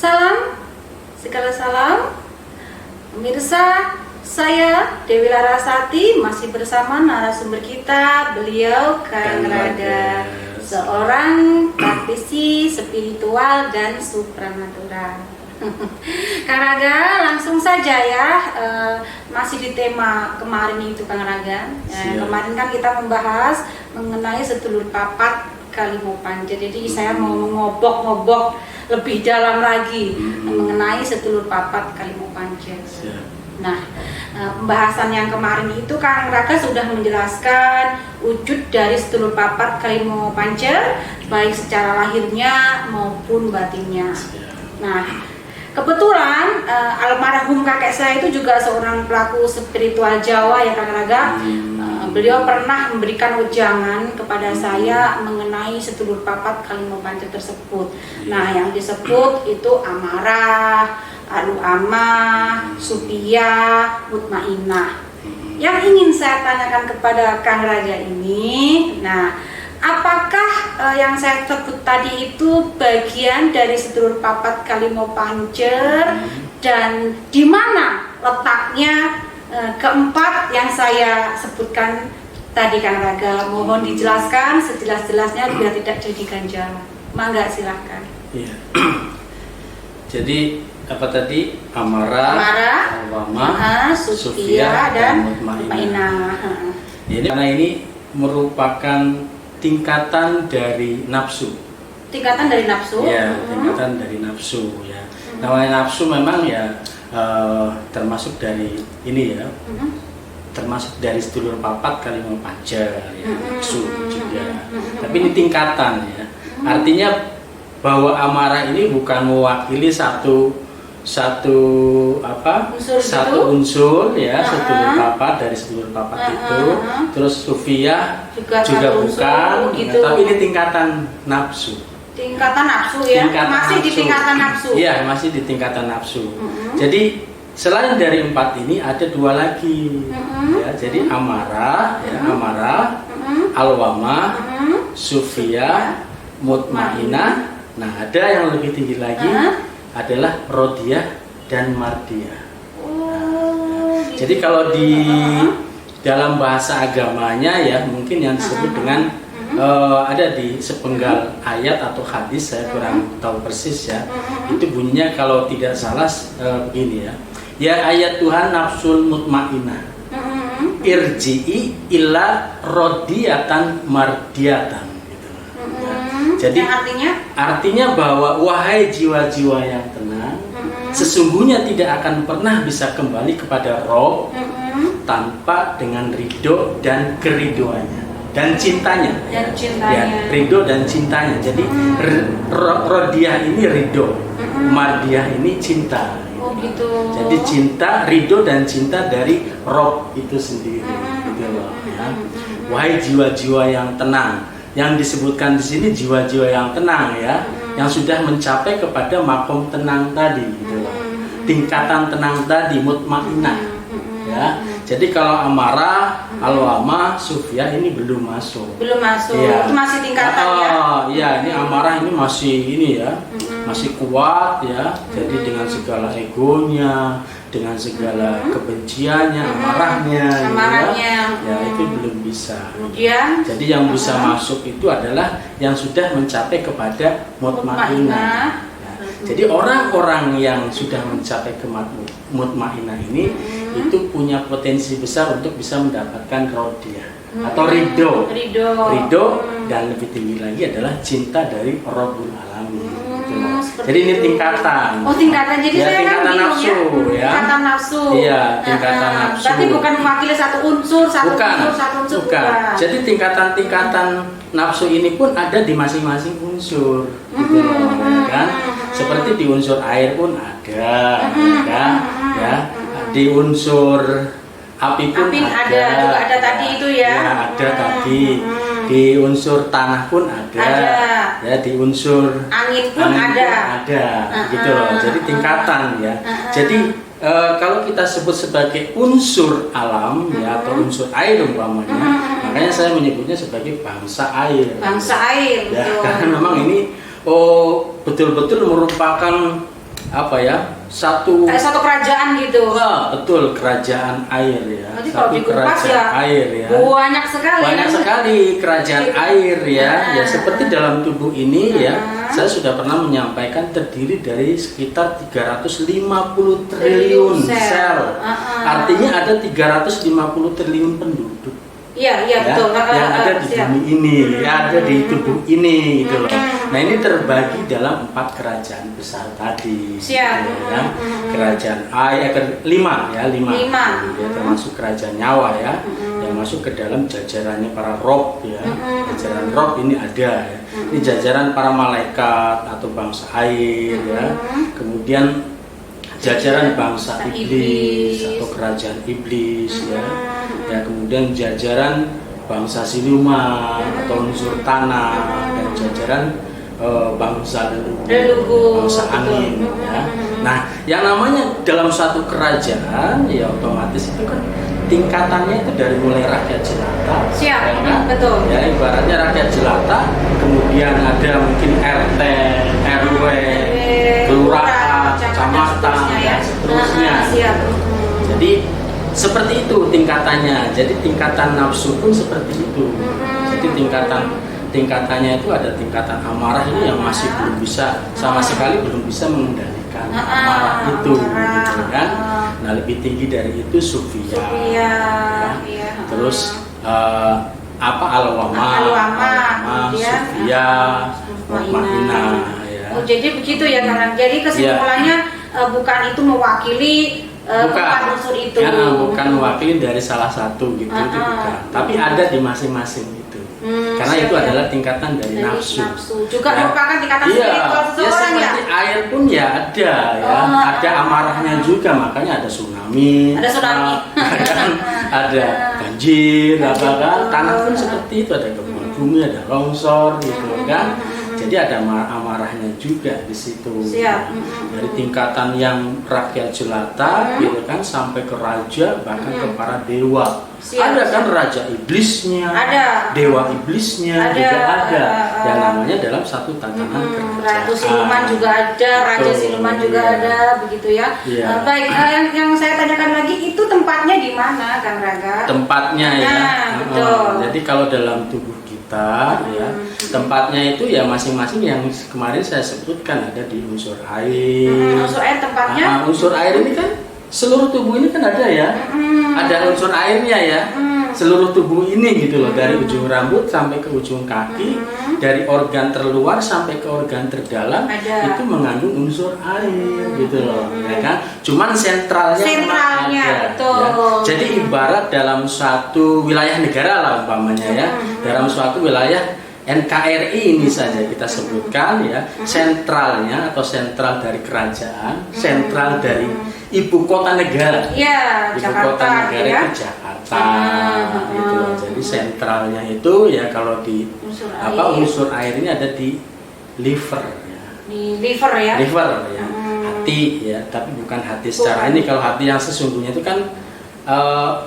Salam, segala salam. Pemirsa, saya Dewi Larasati masih bersama narasumber kita, beliau Kang Raga, seorang praktisi spiritual dan supranatural. Kang Raga, langsung saja ya, masih di tema kemarin itu Kang Raga. Kemarin kan kita membahas mengenai sedulur papat Kalimopancer. Jadi saya mau ngobok-ngobok lebih dalam lagi mengenai sedulur papat Kalimopancer. Nah, pembahasan yang kemarin itu Kang Raga sudah menjelaskan wujud dari sedulur papat Kalimopancer, baik secara lahirnya maupun batinnya. Nah, kebetulan almarhum kakek saya itu juga seorang pelaku spiritual Jawa ya Kang Raga. Beliau pernah memberikan ujangan kepada saya mengenai sedulur papat Kalimopancer tersebut. Nah, yang disebut itu amarah, aruamah, supiyah, mutmainah. Yang ingin saya tanyakan kepada Kang Raga ini, nah, apakah yang saya sebut tadi itu bagian dari sedulur papat Kalimopancer dan di mana letaknya keempat yang saya sebutkan tadi Kang Raga? Mohon dijelaskan sejelas-jelasnya biar tidak jadi ganjalan. Mangga silahkan. Iya. Jadi apa tadi? Amarah, aruamah, supiyah dan mutmainah. Karena ini merupakan tingkatan dari nafsu. Tingkatan dari nafsu? Ya, tingkatan dari nafsu ya. Namanya nafsu memang ya termasuk dari ini ya. Termasuk dari sedulur papat Kalimopancer ya, nafsu juga. Tapi ini tingkatan ya. Artinya bahwa amarah ini bukan mewakili satu unsur ya, sedulur papat dari sedulur papat itu. Terus supiyah juga bukan gitu. Tapi ini tingkatan nafsu. Tingkatan nafsu ya, masih di tingkatan nafsu. Iya, masih di tingkatan nafsu. Jadi selain dari empat ini ada dua lagi ya. Jadi amarah ya, alwamah, supiyah, mutmainah. Nah, ada yang lebih tinggi lagi adalah rodiyah dan mardiyah. Gitu. Jadi kalau di dalam bahasa agamanya ya mungkin yang disebut dengan ada di sepenggal ayat atau hadis, saya kurang tahu persis ya. Itu bunyinya kalau tidak salah begini ya. Ya ayat Tuhan nafsul mutmainah, irji'i illa rodiyatan mardiyatan. Gitu. Ya. Jadi artinya bahwa wahai jiwa-jiwa yang tenang, sesungguhnya tidak akan pernah bisa kembali kepada Rob tanpa dengan ridho dan keridoannya dan cintanya. Ya, ridho dan cintanya. Jadi rodiyah ini ridho, mardiyah ini cinta. Oh gitu. Jadi cinta, ridho dan cinta dari Rob itu sendiri. Gitu loh, ya. Wahai jiwa-jiwa yang tenang. Yang disebutkan di sini jiwa-jiwa yang tenang ya, yang sudah mencapai kepada makom tenang tadi, gitu loh. Tingkatan tenang tadi, mutmainah ya. Jadi kalau amarah, alwamah, supiyah ini belum masuk. Belum masuk. Ya. Itu masih tingkatan ya. Iya, ini amarah ini masih ini ya, masih kuat ya. Jadi dengan segala egonya, dengan segala kebenciannya, amarahnya, ya itu belum bisa. Kemudian, jadi yang bisa masuk itu adalah yang sudah mencapai kepada mutmainah. Ya. Jadi orang-orang yang sudah mencapai ke mutmainah ini itu punya potensi besar untuk bisa mendapatkan rodiyah atau ridho, dan lebih tinggi lagi adalah cinta dari Rabbul Alamin. Jadi ini tingkatan. Oh, tingkatan. Jadi ya, saya tingkatan kan nafsu ya. Tingkatan nafsu. Iya, tingkatan nafsu. Berarti bukan mewakili satu unsur, satu unsur. Bukan. Jadi tingkatan-tingkatan nafsu ini pun ada di masing-masing unsur, gitu loh, kan? Seperti di unsur air pun ada, kan? Ya. Di unsur api pun ada. Juga ada tadi itu ya. Ya, ada tadi. Di unsur tanah pun ada. Ya, di unsur angin pun ada. Gitu loh. Jadi tingkatan ya. Jadi kalau kita sebut sebagai unsur alam ya, atau unsur air umpamanya, makanya saya menyebutnya sebagai bangsa air. Bangsa air. Ya, karena memang ini betul-betul merupakan apa ya, satu kayak satu kerajaan gitu. betul, kerajaan air ya. Nanti kalau Satu dikupas kerajaan ya, air ya. banyak sekali. Banyak sekali kerajaan air ya. Ya seperti dalam tubuh ini ya, saya sudah pernah menyampaikan terdiri dari sekitar 350 triliun sel. Artinya ada 350 triliun penduduk. Iya, Ya, betul. yang ada di bumi ini, ada di tubuh ini gitu loh. Nah ini terbagi dalam 4 kerajaan besar tadi. Siap. Gitu, ya. Kerajaan air 5 ya, 5. Ya, termasuk kerajaan nyawa ya, yang masuk ke dalam jajarannya para roh ya. Jajaran roh ini ada ya. Ini jajaran para malaikat atau bangsa air ya. Kemudian jajaran bangsa iblis atau kerajaan iblis ya. Ya, kemudian jajaran bangsa siluman atau unsur tanah, dan jajaran bangsa leluhur, bangsa angin ya. Nah, yang namanya dalam satu kerajaan ya otomatis itu kan tingkatannya itu dari mulai rakyat jelata. Siap, ya kan? betul. Ya, ibaratnya rakyat jelata, kemudian ada mungkin RT, RW, kelurahan, kecamatan, dan seterusnya. Siap. Jadi seperti itu tingkatannya. Jadi tingkatan nafsu pun seperti itu. Jadi tingkatannya itu ada tingkatan amarah ini yang masih belum bisa, sama sekali belum bisa mengendalikan amarah itu, gitu kan. Nah lebih tinggi dari itu sufia. Ya. Terus apa alwama, sufia, mutmainah. Ya. Oh, jadi begitu ya, karena jadi kesimpulannya bukan itu mewakili bukan unsur itu. Bukan mewakili dari salah satu gitu, itu bukan. Tapi ada di masing-masing itu. Karena itu adalah tingkatan dari nafsu. Juga merupakan tingkatan spiritual seseorang seperti air pun ya ada ya, ada amarahnya juga, makanya ada tsunami. Ada banjir, apa kan? Tanah pun seperti itu, ada gempa bumi, ada longsor gitu kan. Jadi ada amarahnya juga di situ. Siap. Dari tingkatan yang rakyat jelata, gitu kan, sampai ke raja, bahkan ke para dewa. Ada kan raja iblisnya, dewa iblisnya juga ada. Yang namanya dalam satu tatanan kerajaan. Ratu siluman juga ada, raja siluman juga ada, begitu ya. Baik, yang saya tanyakan lagi itu tempatnya di mana, Kang Raga? Tempatnya ya. Betul. Jadi kalau dalam tubuh kita ya, tempatnya itu ya masing-masing yang kemarin saya sebutkan, ada di unsur air. Unsur air tempatnya? Unsur air ini kan seluruh tubuh ini kan ada ya. Ada unsur airnya ya. Seluruh tubuh ini gitu loh, dari ujung rambut sampai ke ujung kaki, dari organ terluar sampai ke organ terdalam itu mengandung unsur air gitu loh, ya kan? Cuman sentralnya betul. Ya. Jadi ibarat dalam suatu wilayah negara lah umpamanya ya, dalam suatu wilayah NKRI ini saja kita sebutkan ya, sentralnya atau sentral dari kerajaan, sentral dari ibu kota negara. Iya, ibu Jakarta, kota negara ya? itu Jakarta, gitu loh. Jadi sentralnya itu ya kalau di unsur air ini ada di liver ya. Di liver ya. Liver ya. Hati ya, tapi bukan hati secara ini. Kalau hati yang sesungguhnya itu kan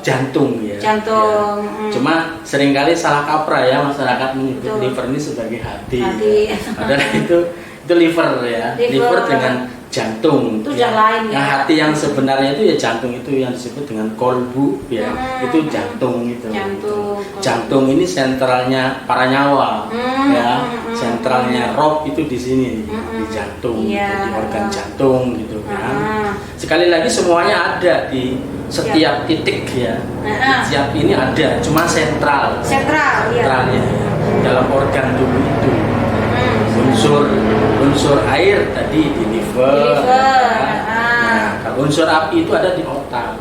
jantung ya. Jantung. Ya. Cuma seringkali salah kaprah ya masyarakat menyebut liver ini sebagai hati. Ya. Padahal itu liver ya. Liver dengan jantung. Itu ya. yang lain ya. Yang hati yang sebenarnya itu ya jantung, itu yang disebut dengan kolbu ya. Itu jantung itu. Jantung ini sentralnya para nyawa ya. Sentralnya roh itu di sini di jantung, di organ jantung gitu kan. Sekali lagi semuanya ada di setiap titik ya. Setiap ini ada, cuma sentralnya ya, dalam organ tubuh itu. Unsur air tadi di liver. Nah, kalau unsur api itu ada di otak.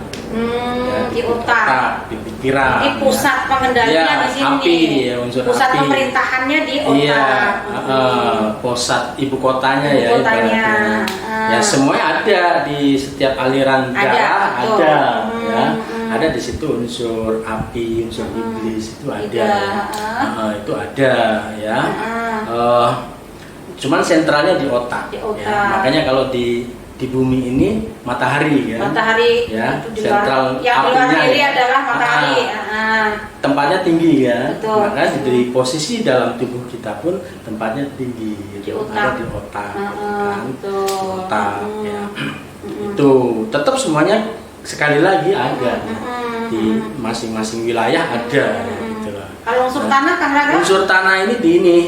Di otak, di pikiran. Ini pusat pengendalian di sini. Api ya, unsur pusat api. Pemerintahannya di otak. Iya, pusat ibu kotanya ya. Ya semuanya ada di setiap aliran darah ada ya. Ada di situ unsur api, unsur iblis itu ada. Itu ada ya. Cuman sentralnya di otak. Ya. Makanya kalau di di bumi ini matahari ya. Matahari ya, itu di sentral luar, yang di luar apinya diri ya. adalah matahari. Tempatnya tinggi ya. Betul. Maka dari posisi dalam tubuh kita pun tempatnya tinggi. Di otak. Ada di otak. Kan? Betul. Otak ya. Itu tetap semuanya sekali lagi ada di masing-masing wilayah ada gitu lah. Kalau unsur tanah Kang Raga? Unsur tanah ini di ini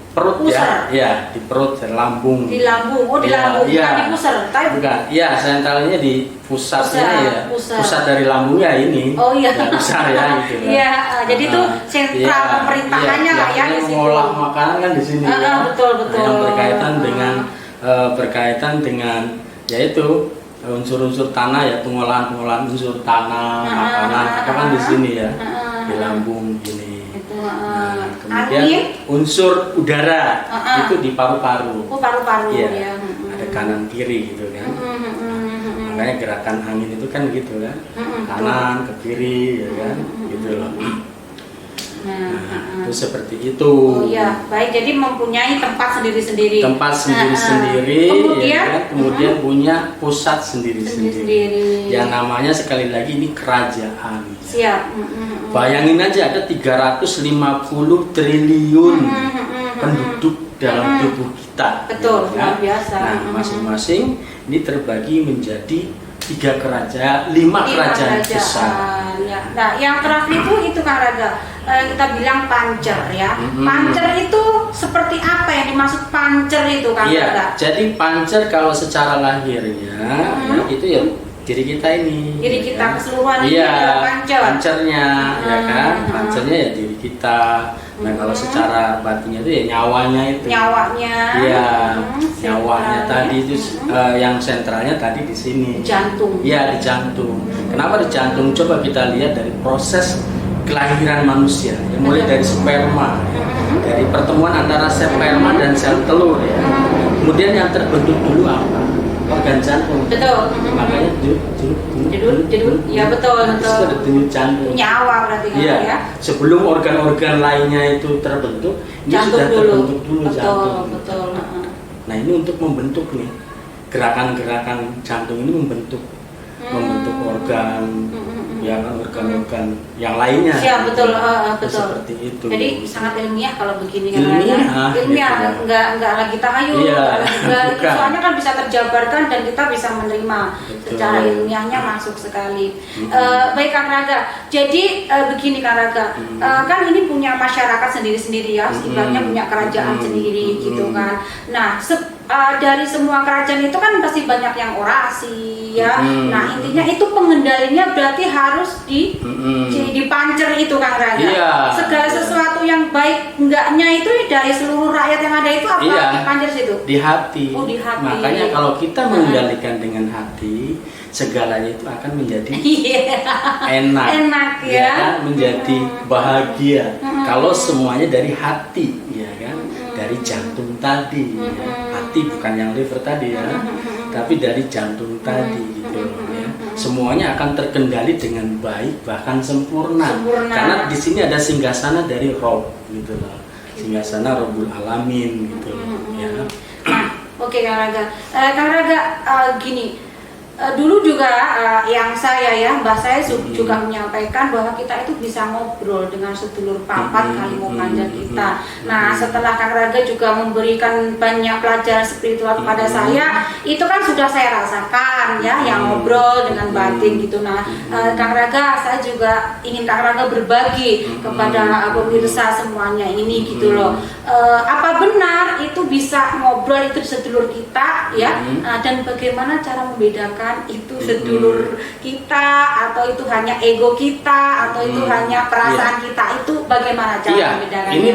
perut Pusar. ya, di perut, lambung. Di lambung, di Ya, lambung, iya. bukan di pusar, tapi Bukan, ya sentralnya di pusatnya ya, pusat. pusat dari lambungnya ini. Oh iya. Ya, besar ya gitu. Iya, jadi itu sentral Iya, pemerintahannya lah ya di situ. Mengolah makanan kan di sini ya. Betul. Yang berkaitan dengan yaitu unsur-unsur tanah ya, pengolahan unsur tanah, makanan, itu kan di sini ya, di lambung gini. Nah, kemudian Angin? unsur udara itu di paru-paru. Oh, paru-paru Iya, ya. ada kanan kiri gitu kan. Makanya gerakan angin itu kan gitu kan, kanan ke kiri ya kan, gitu loh. Nah, itu seperti itu. Oh iya, baik. Jadi mempunyai tempat sendiri-sendiri. Tempat sendiri-sendiri, kemudian, ya kan? Kemudian punya pusat sendiri-sendiri. Sendiri-sendiri. Yang namanya sekali lagi ini kerajaan. Siap. Bayangin aja ada 350 triliun penduduk dalam tubuh kita. Betul, ya kan? luar biasa. Nah, masing-masing ini terbagi menjadi 5 kerajaan besar. Ya. Nah, yang terakhir itu Kang Raga, kita bilang pancer ya. Pancer itu seperti apa yang dimaksud pancer itu Kang Raga? Iya, jadi pancer kalau secara lahirnya ya, itu ya diri kita ini. Diri kita ya. keseluruhan ini Iya, adalah pancer. pancernya ya kan. Pancernya ya diri kita. Nah, kalau secara batinnya itu ya nyawanya itu. Nyawanya. Iya, nyawanya sentralnya. tadi itu yang sentralnya tadi di sini. Jantung. Iya, di jantung. Kenapa di jantung? Coba kita lihat dari proses kelahiran manusia. Yang mulai dari sperma, ya. Dari pertemuan antara sperma dan sel telur ya. Kemudian yang terbentuk dulu apa? Organ jantung. Betul. Makanya Jedut. Ya betul. Itu ada denyut jantung. Nyawa berarti kan Iya. ya. Sebelum organ-organ lainnya itu terbentuk, ini Jantung sudah dulu. terbentuk dulu jantung. Betul. Nah, ini untuk membentuk nih gerakan-gerakan jantung ini membentuk organ, ya kan, organ-organ yang lainnya. Iya betul, betul. Seperti itu. Jadi sangat ilmiah kalau begini kan Ilmiah, ilmiah, gitu. nggak lagi tahayul, Iya, bukan. soalnya kan bisa terjabarkan dan kita bisa menerima. Betul. Secara ilmiahnya masuk sekali. Baik Kang Raga, jadi begini Kang Raga, kan ini punya masyarakat sendiri-sendiri ya, ibaratnya punya kerajaan sendiri gitu kan. Nah, dari semua kerajaan itu kan pasti banyak yang orasi ya. Nah, intinya itu pengendalinya berarti harus dipancer itu Kang Raga. Iya. Segala sesuatu yang baik enggaknya itu dari seluruh rakyat yang ada itu apa dipancer situ? Di hati. Oh, di hati. Makanya kalau kita mengendalikan dengan hati, segalanya itu akan menjadi enak. Enak ya. Kan? Menjadi bahagia. Kalau semuanya dari hati, ya kan? Dari jantung tadi. Ya. Hati bukan yang liver tadi ya. Tapi dari jantung tadi gitu loh ya. Semuanya akan terkendali dengan baik bahkan sempurna. Karena di sini ada singgasana dari Rob gitu loh. Singgasana Robul Alamin gitu loh ya. Nah, oke Kang Raga. Kang Raga gini. Dulu juga yang saya ya, Mbah saya juga menyampaikan bahwa kita itu bisa ngobrol dengan sedulur papat Kalimopanjang kita. Nah, setelah Kang Raga juga memberikan banyak pelajaran spiritual kepada saya, itu kan sudah saya rasakan ya, yang ngobrol dengan batin gitu. Nah, Kang Raga, saya juga ingin Kang Raga berbagi kepada pemirsa semuanya ini gitu loh. Apa benar itu bisa ngobrol itu sedulur kita ya, dan bagaimana cara membedakan itu sedulur kita atau itu hanya ego kita atau itu hanya perasaan kita, itu bagaimana cara membedakannya? Ini